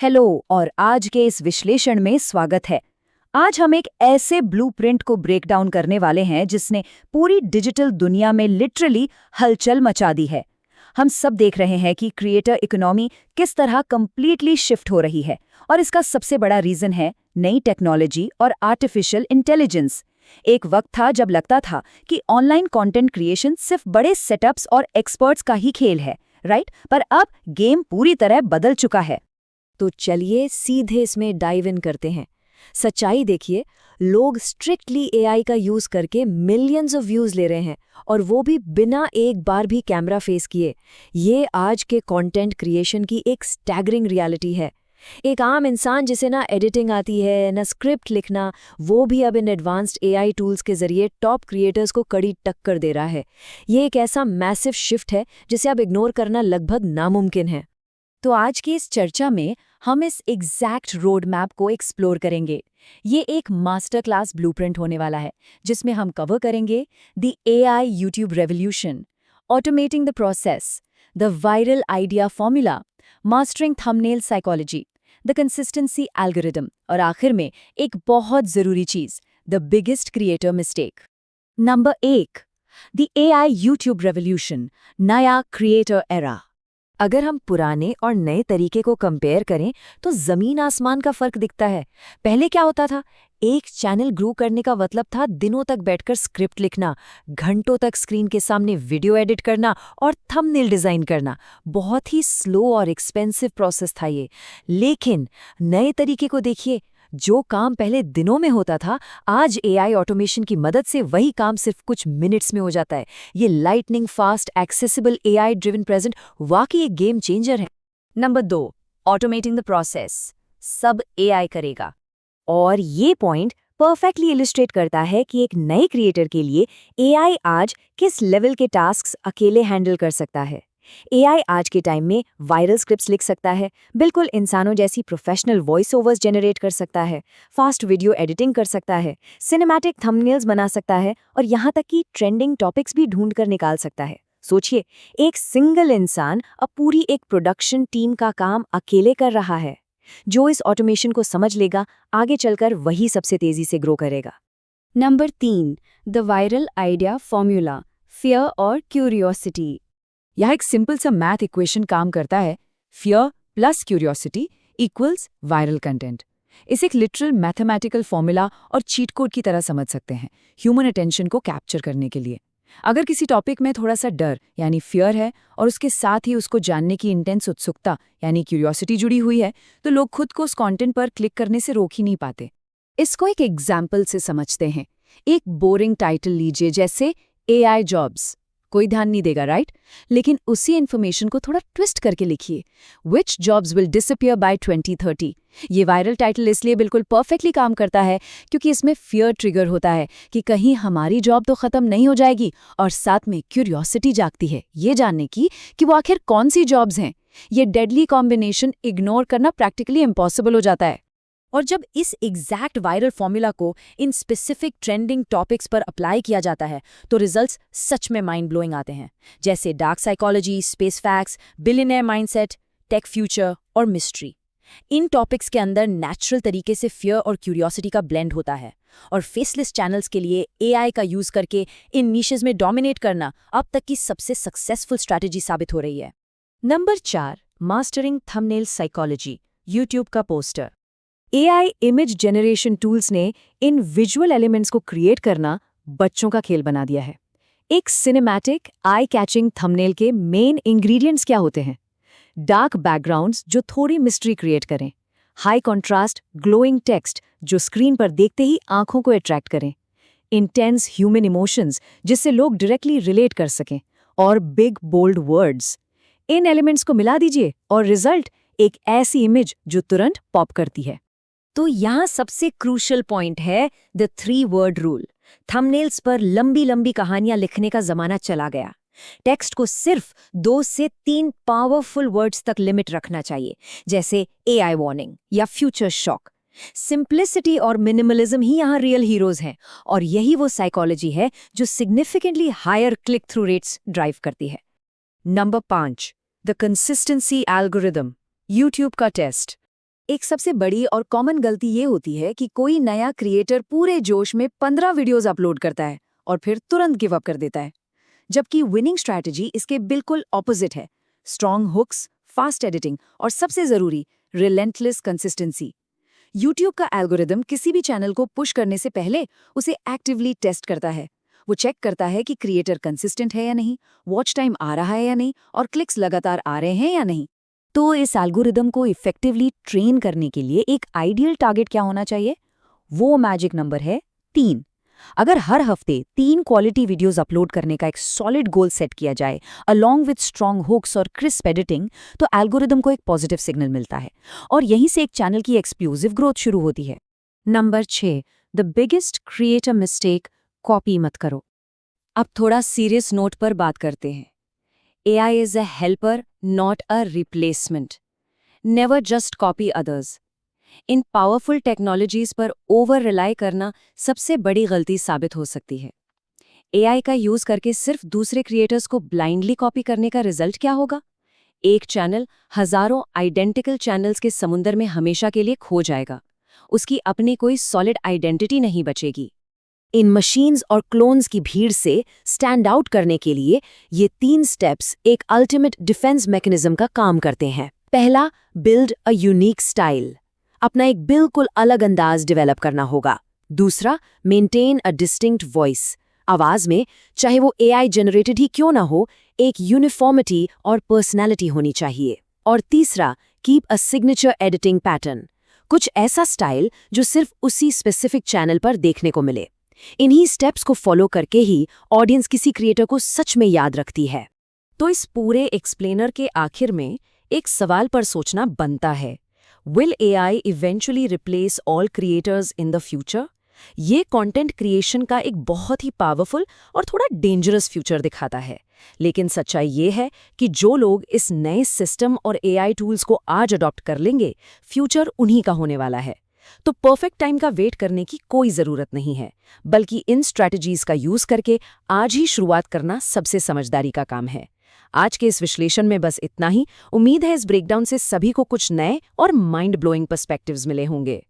Hello और आज के इस विश्लेषण में स्वागत है। आज हम एक ऐसे ब्लूप्रिंट को ब्रेक डाउन करने वाले हैं जिसने पूरी डिजिटल दुनिया में लिटरली हलचल मचा दी है। हम सब देख रहे हैं कि क्रिएटर इकोनॉमी किस तरह कंप्लीटली शिफ्ट हो रही है और इसका सबसे बड़ा रीजन है नई टेक्नोलॉजी और आर्टिफिशियल इंटेलिजेंस। एक वक्त था जब लगता था कि ऑनलाइन कंटेंट क्रिएशन सिर्फ बड़े सेटअप्स और एक्सपर्ट्स का ही खेल है, राइट? पर अब गेम पूरी तरह बदल चुका है। तो चलिए सीधे इसमें डाइव इन करते हैं। सच्चाई देखिए, लोग स्ट्रिक्टली एआई का यूज करके मिलियंस ऑफ व्यूज ले रहे हैं और वो भी बिना एक बार भी कैमरा फेस किए। ये आज के कंटेंट क्रिएशन की एक स्टैगरिंग रियलिटी है। एक आम इंसान जिसे ना एडिटिंग आती है ना स्क्रिप्ट लिखना, वो भी अब इन एडवांस्ड एआई टूल्स के जरिए टॉप क्रिएटर्स को कड़ी टक्कर दे रहा है। ये एक ऐसा मैसिव शिफ्ट है जिसे अब इग्नोर करना लगभग नामुमकिन है। तो आज की इस चर्चा में हम इस एग्जैक्ट रोड मैप को एक्सप्लोर करेंगे। ये एक मास्टर क्लास ब्लूप्रिंट होने वाला है जिसमें हम कवर करेंगे the AI YouTube revolution, automating the process, the viral idea formula, mastering thumbnail psychology, the consistency algorithm और आखिर में एक बहुत जरूरी चीज, the biggest creator mistake. Number 1, the AI YouTube revolution, नया क्रिएटर एरा। अगर हम पुराने और नए तरीके को कंपेयर करें तो जमीन आसमान का फर्क दिखता है। पहले क्या होता था? एक चैनल ग्रो करने का मतलब था दिनों तक बैठकर स्क्रिप्ट लिखना, घंटों तक स्क्रीन के सामने वीडियो एडिट करना और थंबनेल डिजाइन करना। बहुत ही स्लो और एक्सपेंसिव प्रोसेस था ये। लेकिन नए तरीके को देखिए, जो काम पहले दिनों में होता था, आज एआई ऑटोमेशन की मदद से वही काम सिर्फ कुछ मिनट्स में हो जाता है। ये lightning fast accessible AI driven present वाकई एक गेम चेंजर है। नंबर 2, ऑटोमेटिंग द प्रोसेस, सब एआई करेगा। और ये पॉइंट परफेक्टली इलिस्ट्रेट करता है कि एक नए क्रिएटर के लिए एआई आज किस लेवल के टास्क्स अकेले हैंडल कर सकता है। एआई आज के टाइम में वायरल स्क्रिप्ट्स लिख सकता है, बिल्कुल इंसानों जैसी प्रोफेशनल वॉइस ओवर्स जनरेट कर सकता है, फास्ट वीडियो एडिटिंग कर सकता है, सिनेमैटिक थंबनेल्स बना सकता है और यहाँ तक कि ट्रेंडिंग टॉपिक्स भी ढूंढ कर निकाल सकता है। सोचिए, एक सिंगल इंसान अब पूरी एक प्रोडक्शन टीम का काम अकेले कर रहा है। जो इस ऑटोमेशन को समझ लेगा, आगे चलकर वही सबसे तेजी से ग्रो करेगा। Number 3, the viral idea formula, fear और क्यूरियोसिटी। यह एक सिंपल सा मैथ इक्वेशन काम करता है। Fear plus curiosity equals viral content. इसे एक लिटरल मैथमेटिकल फॉर्मूला और चीट कोड की तरह समझ सकते हैं ह्यूमन अटेंशन को कैप्चर करने के लिए। अगर किसी टॉपिक में थोड़ा सा डर यानी फियर है और उसके साथ ही उसको जानने की इंटेंस उत्सुकता यानी क्यूरियोसिटी जुड़ी हुई है, तो लोग खुद को उस कंटेंट पर क्लिक करने से रोक ही नहीं पाते। इसको एक एग्जाम्पल से समझते हैं। एक बोरिंग टाइटल लीजिए, जैसे एआई जॉब्स। कोई ध्यान नहीं देगा, राइट? लेकिन उसी इन्फॉर्मेशन को थोड़ा ट्विस्ट करके लिखिए, विच जॉब्स विल डिसअपियर बाय 2030। ये वायरल टाइटल इसलिए बिल्कुल परफेक्टली काम करता है क्योंकि इसमें फियर ट्रिगर होता है कि कहीं हमारी जॉब तो खत्म नहीं हो जाएगी, और साथ में क्यूरियोसिटी जागती है ये जानने की कि वो आखिर कौन सी जॉब्स हैं। ये डेडली कॉम्बिनेशन इग्नोर करना प्रैक्टिकली इम्पॉसिबल हो जाता है। और जब इस एग्जैक्ट वायरल फॉर्मूला को इन स्पेसिफिक ट्रेंडिंग टॉपिक्स पर अप्लाई किया जाता है तो रिजल्ट्स सच में माइंड ब्लोइंग आते हैं, जैसे dark psychology, space facts, billionaire mindset, take future और मिस्ट्री। इन टॉपिक्स के अंदर नेचुरल तरीके से फियर और क्यूरियोसिटी का ब्लेंड होता है, और फेसलेस चैनल्स के लिए एआई का यूज करके इन नीशेस में डोमिनेट करना अब तक की सबसे सक्सेसफुल स्ट्रैटेजी साबित हो रही है। Number 4, mastering thumbnail psychology, YouTube का poster. AI image generation tools ने इन विजुअल एलिमेंट्स को क्रिएट करना बच्चों का खेल बना दिया है। एक सिनेमैटिक आई कैचिंग थंबनेल के मेन इंग्रेडिएंट्स क्या होते हैं? डार्क बैकग्राउंड्स जो थोड़ी मिस्ट्री क्रिएट करें, हाई कॉन्ट्रास्ट ग्लोइंग टेक्स्ट जो स्क्रीन पर देखते ही आंखों को अट्रैक्ट करें, इंटेंस ह्यूमन इमोशंस जिससे लोग डायरेक्टली रिलेट कर सकें, और बिग बोल्ड वर्ड्स। इन एलिमेंट्स को मिला दीजिए और रिजल्ट एक ऐसी इमेज जो तुरंत पॉप करती है। तो यहाँ सबसे क्रूशल पॉइंट है द 3 वर्ड रूल। थंबनेल्स पर लंबी लंबी कहानियां लिखने का जमाना चला गया। टेक्स्ट को सिर्फ 2 से 3 पावरफुल वर्ड्स तक लिमिट रखना चाहिए, जैसे एआई वार्निंग या फ्यूचर शॉक। सिंप्लिसिटी और मिनिमलिज्म ही यहाँ रियल हीरोज हैं, और यही वो साइकोलॉजी है जो significantly higher click through rates drive करती है। Number 5, the consistency algorithm, YouTube का टेस्ट। एक सबसे बड़ी और कॉमन गलती ये होती है कि कोई नया क्रिएटर पूरे जोश में 15 वीडियोस अपलोड करता है और फिर तुरंत गिव अप कर देता है, जबकि विनिंग स्ट्रैटेजी इसके बिल्कुल ऑपोजिट है। स्ट्रॉन्ग हुक्स, फास्ट एडिटिंग और सबसे जरूरी रिलेंटलेस कंसिस्टेंसी। यूट्यूब का एल्गोरिदम किसी भी चैनल को पुश करने से पहले उसे एक्टिवली टेस्ट करता है। वो चेक करता है कि क्रिएटर कंसिस्टेंट है या नहीं, वॉच टाइम आ रहा है या नहीं और क्लिक्स लगातार आ रहे हैं या नहीं। तो इस एल्गोरिदम को इफेक्टिवली ट्रेन करने के लिए एक आइडियल टारगेट क्या होना चाहिए? वो मैजिक नंबर है 3। अगर हर हफ्ते 3 क्वालिटी वीडियोस अपलोड करने का एक सॉलिड गोल सेट किया जाए अलॉन्ग विद स्ट्रॉन्ग हुक्स और क्रिस्प एडिटिंग, तो एल्गोरिदम को एक पॉजिटिव सिग्नल मिलता है और यहीं से एक चैनल की एक्सप्लोसिव ग्रोथ शुरू होती है। Number 6, the biggest creator mistake, copy मत करो। अब थोड़ा सीरियस नोट पर बात करते हैं। AI is a helper, not a replacement. Never just copy others. In powerful technologies पर ओवर रिलाई करना सबसे बड़ी गलती साबित हो सकती है। AI का यूज करके सिर्फ दूसरे क्रिएटर्स को ब्लाइंडली कॉपी करने का रिजल्ट क्या होगा? एक चैनल हजारों आइडेंटिकल चैनल्स के समुंदर में हमेशा के लिए खो जाएगा। उसकी अपनी कोई सॉलिड आइडेंटिटी नहीं बचेगी। इन मशीन्स और क्लोन्स की भीड़ से स्टैंड आउट करने के लिए ये 3 स्टेप्स एक अल्टीमेट डिफेंस मैकेनिज्म का काम करते हैं। पहला, बिल्ड अ यूनिक स्टाइल। अपना एक बिल्कुल अलग अंदाज डेवलप करना होगा। दूसरा, मेंटेन अ डिस्टिंक्ट वॉइस। आवाज में, चाहे वो AI जनरेटेड ही क्यों ना हो, एक यूनिफॉर्मिटी और पर्सनैलिटी होनी चाहिए। और तीसरा, keep a signature editing pattern. कुछ ऐसा स्टाइल जो सिर्फ उसी स्पेसिफिक चैनल पर देखने को मिले। इन्हीं स्टेप्स को फॉलो करके ही ऑडियंस किसी क्रिएटर को सच में याद रखती है। तो इस पूरे एक्सप्लेनर के आखिर में एक सवाल पर सोचना बनता है, will AI eventually replace all creators in the future? ये कंटेंट क्रिएशन का एक बहुत ही पावरफुल और थोड़ा डेंजरस फ्यूचर दिखाता है। लेकिन सच्चाई ये है कि जो लोग इस नए सिस्टम और AI टूल्स को आज अडॉप्ट कर लेंगे, फ्यूचर उन्हीं का होने वाला है। तो परफेक्ट टाइम का वेट करने की कोई जरूरत नहीं है, बल्कि इन स्ट्रैटेजीज का यूज करके आज ही शुरुआत करना सबसे समझदारी का काम है। आज के इस विश्लेषण में बस इतना ही। उम्मीद है इस ब्रेकडाउन से सभी को कुछ नए और माइंड ब्लोइंग पर्सपेक्टिव्स मिले होंगे।